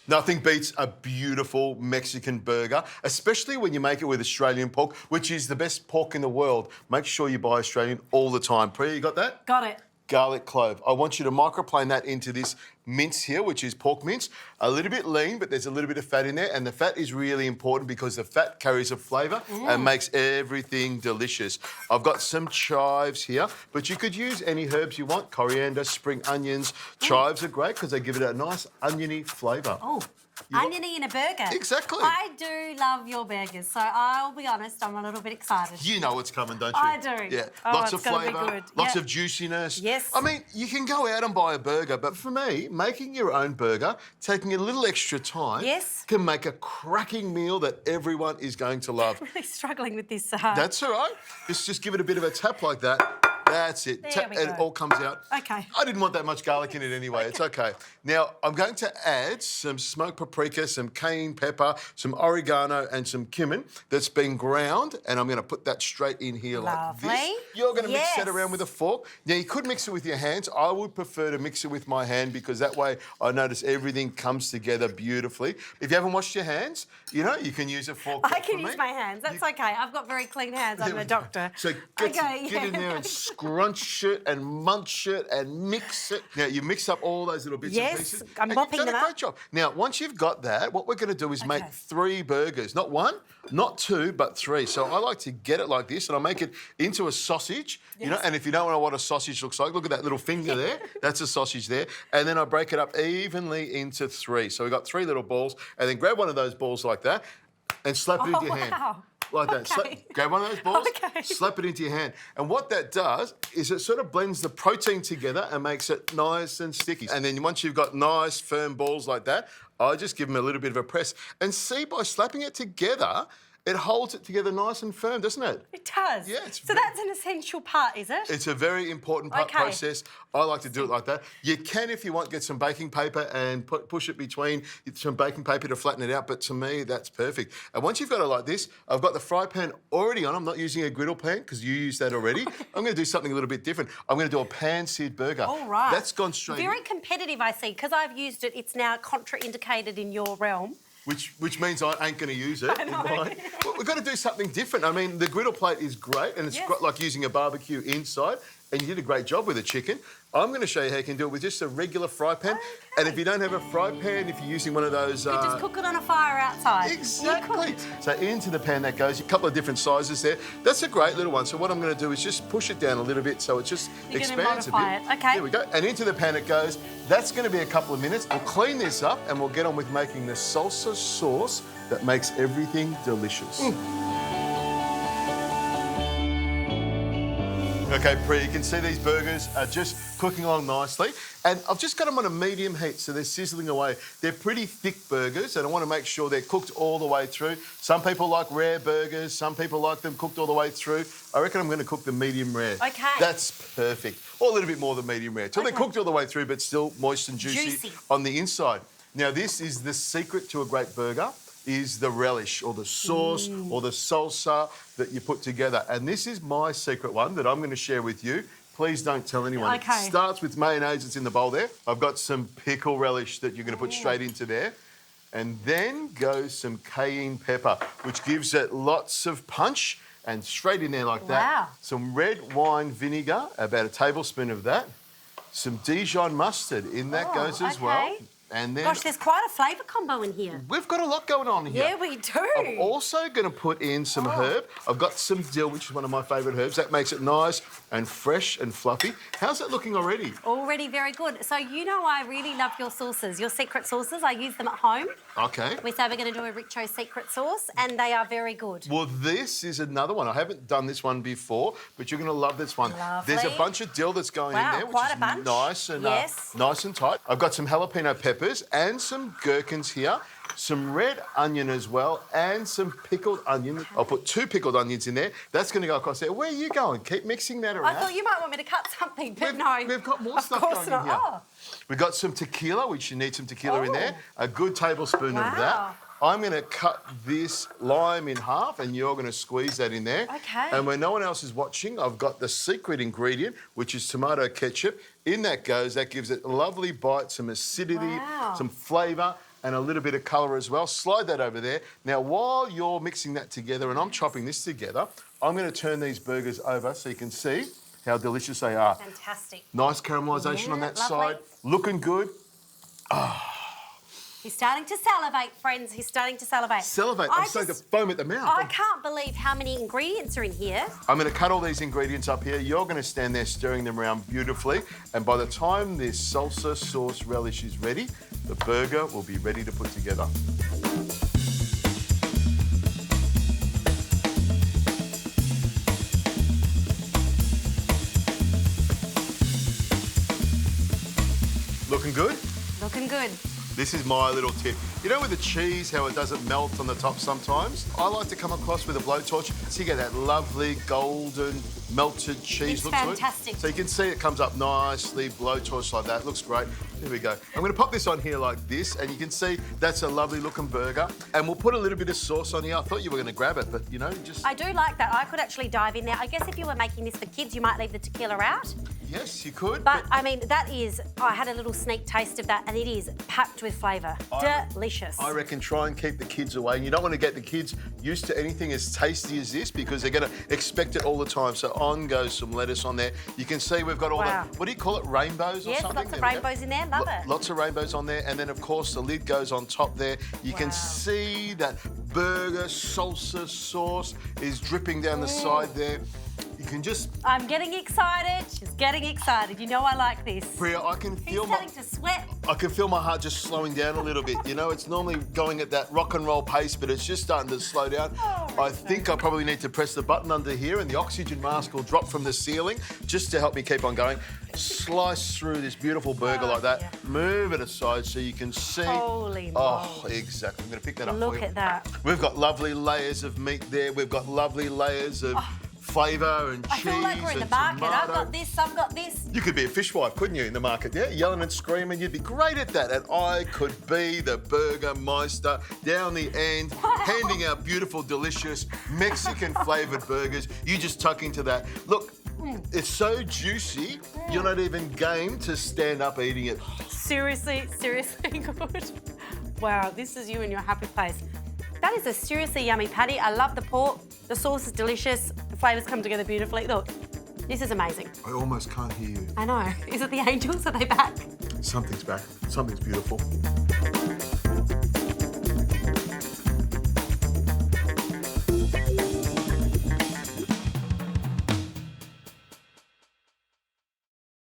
Nothing beats a beautiful Mexican burger, especially when you make it with Australian pork, which is the best pork in the world. Make sure you buy Australian all the time. Preeya, you got that? Got it. Garlic clove. I want you to microplane that into this mince here, which is pork mince. A little bit lean, but there's a little bit of fat in there. And the fat is really important because the fat carries a flavour and makes everything delicious. I've got some chives here, but you could use any herbs you want. Coriander, spring onions. Chives are great because they give it a nice oniony flavour. Oh. Oniony in a burger. Exactly. I do love your burgers, so I'll be honest, I'm a little bit excited. You know what's coming, don't you? I do. Yeah. Oh, Lots of it's gonna be flavour, good. lots of juiciness. Yes. I mean, you can go out and buy a burger, but for me, making your own burger, taking a little extra time, can make a cracking meal that everyone is going to love. I'm really struggling with this. That's all right. Just give it a bit of a tap like that. That's it. There we go. It all comes out. Okay. I didn't want that much garlic in it anyway. It's okay. Now, I'm going to add some smoked paprika, some cayenne pepper, some oregano and some cumin that's been ground, and I'm going to put that straight in here like this. You're going to mix that around with a fork. Now, you could mix it with your hands. I would prefer to mix it with my hand because that way I notice everything comes together beautifully. If you haven't washed your hands, you know, you can use a fork. I can use my hands. That's okay. I've got very clean hands. I'm a doctor. So get in there and scrunch it and munch it and mix it. Now, you mix up all those little bits and pieces. I'm mopping them up. You've done a great job. Now, once you've got that, what we're going to do is make 3 burgers. Not 1, not 2, but 3. So I like to get it like this and I make it into a sausage, you know, and if you don't know what a sausage looks like, look at that little finger there. That's a sausage there. And then I break it up evenly into 3. So we've got 3 little balls and then grab one of those balls like that and slap it into your hand. Like that. Grab one of those balls, slap it into your hand. And what that does is it sort of blends the protein together and makes it nice and sticky. And then once you've got nice, firm balls like that, I just give them a little bit of a press. And see, by slapping it together, it holds it together nice and firm, doesn't it? It does. Yeah. So that's an essential part, is it? It's a very important process. I like to do it like that. You can, if you want, get some baking paper and push it between some baking paper to flatten it out, but to me, that's perfect. And once you've got it like this, I've got the fry pan already on. I'm not using a griddle pan because you used that already. I'm going to do something a little bit different. I'm going to do a pan-seared burger. All right. That's gone straight Very competitive, I see. Because I've used it, it's now contraindicated in your realm. Which means I ain't going to use it. I know. Well, we've got to do something different. I mean, the griddle plate is great and it's like using a barbecue inside, and you did a great job with the chicken. I'm going to show you how you can do it with just a regular fry pan. And if you don't have a fry pan, if you're using one of those... You just cook it on a fire outside. Exactly. So into the pan that goes, a couple of different sizes there. That's a great little one. So what I'm going to do is just push it down a little bit so it just expands a bit. It. Okay. There we go. And into the pan it goes. That's going to be a couple of minutes. We'll clean this up and we'll get on with making the salsa sauce that makes everything delicious. Okay, Preeya, you can see these burgers are just cooking along nicely. And I've just got them on a medium heat, so they're sizzling away. They're pretty thick burgers, and I want to make sure they're cooked all the way through. Some people like rare burgers. Some people like them cooked all the way through. I reckon I'm going to cook them medium rare. Okay. That's perfect. Or a little bit more than medium rare. Till they're cooked all the way through, but still moist and juicy on the inside. Now, this is the secret to a great burger. Is the relish or the sauce or the salsa that you put together. And this is my secret one that I'm going to share with you. Please don't tell anyone. Okay. It starts with mayonnaise that's in the bowl there. I've got some pickle relish that you're going to put straight into there. And then goes some cayenne pepper, which gives it lots of punch, and straight in there like that. Some red wine vinegar, about a tablespoon of that. Some Dijon mustard in that goes as well. And then, gosh, there's quite a flavour combo in here. We've got a lot going on here. Yeah, we do. I'm also going to put in some herb. I've got some dill, which is one of my favourite herbs. That makes it nice and fresh and fluffy. How's that looking already? Already very good. So you know I really love your sauces, your secret sauces. I use them at home. Okay. We say we're going to do a Richo secret sauce, and they are very good. Well, this is another one. I haven't done this one before, but you're going to love this one. Lovely. There's a bunch of dill that's going in there, which is nice and nice and tight. I've got some jalapeno peppers and some gherkins here, some red onion as well, and some pickled onion. I'll put 2 pickled onions in there. That's going to go across there. Where are you going? Keep mixing that around. I thought you might want me to cut something, but no. We've got more stuff going in here. We've got some tequila, which you need some tequila in there. A good tablespoon of that. I'm going to cut this lime in half and you're going to squeeze that in there. Okay. And when no one else is watching, I've got the secret ingredient, which is tomato ketchup. In that goes, that gives it a lovely bite, some acidity, some flavour, and a little bit of colour as well. Slide that over there. Now, while you're mixing that together and I'm chopping this together, I'm going to turn these burgers over so you can see how delicious they are. Fantastic. Nice caramelisation on that lovely. side. Looking good. He's starting to salivate, friends. He's starting to salivate. Salivate. I'm starting to foam at the mouth. I can't believe how many ingredients are in here. I'm going to cut all these ingredients up here. You're going to stand there stirring them around beautifully. And by the time this salsa sauce relish is ready, the burger will be ready to put together. Looking good? Looking good. This is my little tip. You know with the cheese, how it doesn't melt on the top sometimes? I like to come across with a blowtorch so you get that lovely golden melted cheese look to it. It's fantastic. So you can see it comes up nicely, blowtorch like that. Looks great. Here we go. I'm going to pop this on here like this, and you can see that's a lovely looking burger. And we'll put a little bit of sauce on here. I thought you were going to grab it, but you know, just... I do like that. I could actually dive in there. I guess if you were making this for kids, you might leave the tequila out. Yes, you could. But I mean, that is, I had a little sneak taste of that, and it is packed with flavour. Delicious. I reckon try and keep the kids away. And you don't want to get the kids used to anything as tasty as this because they're going to expect it all the time. So on goes some lettuce on there. You can see we've got all the, what do you call it, rainbows or something? Yes, lots of rainbows in there. Love it. Lots of rainbows on there. And then, of course, the lid goes on top there. You can see that burger salsa sauce is dripping down the side there. You can just... I'm getting excited. She's getting excited. You know I like this. Preeya, I can feel He's starting to sweat. I can feel my heart just slowing down a little bit. You know, it's normally going at that rock and roll pace, but it's just starting to slow down. I think I probably need to press the button under here and the oxygen mask will drop from the ceiling just to help me keep on going. Slice through this beautiful burger like that. Yeah. Move it aside so you can see. Holy Oh, exactly. I'm going to pick that up for you. Look at that. We've got lovely layers of meat there. We've got lovely layers of... flavour and cheese. I feel like we're in the market. Tomato. I've got this, I've got this. You could be a fishwife, couldn't you, in the market? Yeah, yelling and screaming. You'd be great at that. And I could be the burger meister down the end, handing out beautiful, delicious Mexican flavoured burgers. You just tuck into that. Look, it's so juicy, you're not even game to stand up eating it. Seriously good. Wow, this is you in your happy place. That is a seriously yummy patty. I love the pork. The sauce is delicious. The flavours come together beautifully. Look, this is amazing. I almost can't hear you. I know. Is it the angels? Are they back? Something's back. Something's beautiful.